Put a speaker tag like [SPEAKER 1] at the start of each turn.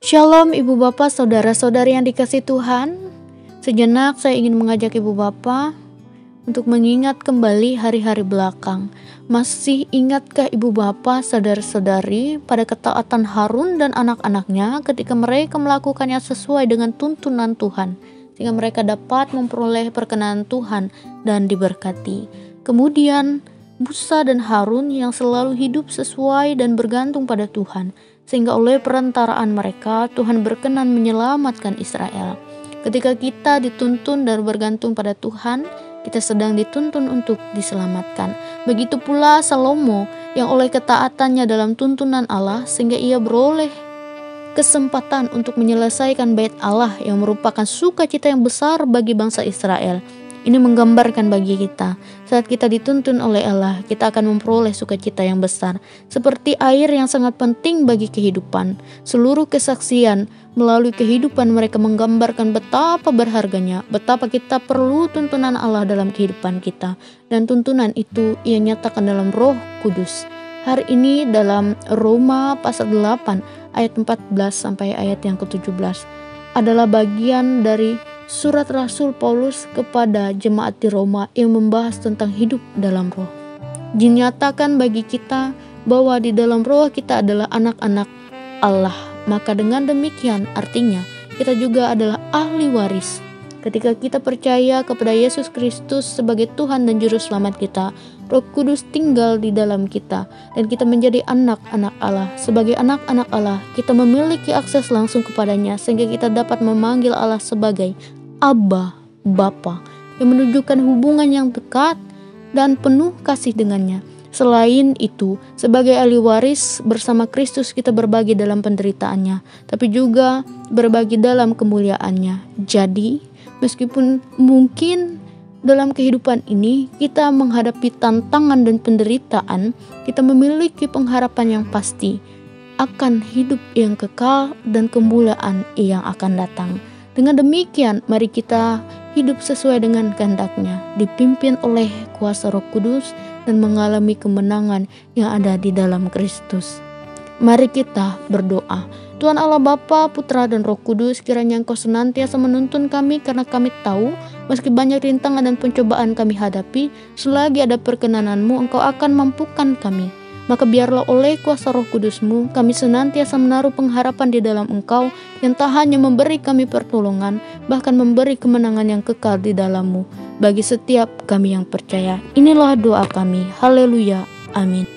[SPEAKER 1] Shalom Ibu Bapak, Saudara-saudari yang dikasihi Tuhan. Sejenak saya ingin mengajak Ibu Bapak untuk mengingat kembali hari-hari belakang. Masih ingatkah Ibu Bapak, Saudara-saudari, pada ketaatan Harun dan anak-anaknya ketika mereka melakukannya sesuai dengan tuntunan Tuhan, sehingga mereka dapat memperoleh perkenan Tuhan dan diberkati. Kemudian Musa dan Harun yang selalu hidup sesuai dan bergantung pada Tuhan, sehingga oleh perantaraan mereka Tuhan berkenan menyelamatkan Israel. Ketika kita dituntun dan bergantung pada Tuhan, kita sedang dituntun untuk diselamatkan. Begitu pula Salomo yang oleh ketaatannya dalam tuntunan Allah, sehingga ia beroleh kesempatan untuk menyelesaikan bait Allah yang merupakan sukacita yang besar bagi bangsa Israel. Ini menggambarkan bagi kita, saat kita dituntun oleh Allah, kita akan memperoleh sukacita yang besar. Seperti air yang sangat penting bagi kehidupan. Seluruh kesaksian melalui kehidupan mereka menggambarkan betapa berharganya, betapa kita perlu tuntunan Allah dalam kehidupan kita. Dan tuntunan itu ia nyatakan dalam Roh Kudus. Hari ini dalam Roma pasal 8 ayat 14 sampai ayat yang ke-17 adalah bagian dari surat Rasul Paulus kepada jemaat di Roma yang membahas tentang hidup dalam roh. Dinyatakan bagi kita bahwa di dalam roh kita adalah anak-anak Allah. Maka dengan demikian artinya kita juga adalah ahli waris. Ketika kita percaya kepada Yesus Kristus sebagai Tuhan dan Juru Selamat kita, Roh Kudus tinggal di dalam kita dan kita menjadi anak-anak Allah. Sebagai anak-anak Allah, kita memiliki akses langsung kepadanya sehingga kita dapat memanggil Allah sebagai Abba, Bapa, yang menunjukkan hubungan yang dekat dan penuh kasih dengannya. Selain itu, sebagai ahli waris bersama Kristus kita berbagi dalam penderitaannya, tapi juga berbagi dalam kemuliaannya. Jadi, meskipun mungkin dalam kehidupan ini kita menghadapi tantangan dan penderitaan, kita memiliki pengharapan yang pasti akan hidup yang kekal dan kemuliaan yang akan datang. Dengan demikian, mari kita hidup sesuai dengan kehendak-Nya, dipimpin oleh kuasa Roh Kudus dan mengalami kemenangan yang ada di dalam Kristus. Mari kita berdoa. Tuhan Allah Bapa, Putra dan Roh Kudus, kiranya Engkau senantiasa menuntun kami, karena kami tahu meski banyak rintangan dan pencobaan kami hadapi, selagi ada perkenan-Mu, Engkau akan mampukan kami. Maka biarlah oleh kuasa Roh Kudus-Mu, kami senantiasa menaruh pengharapan di dalam Engkau, yang tak hanya memberi kami pertolongan, bahkan memberi kemenangan yang kekal di dalam-Mu, bagi setiap kami yang percaya. Inilah doa kami. Haleluya. Amin.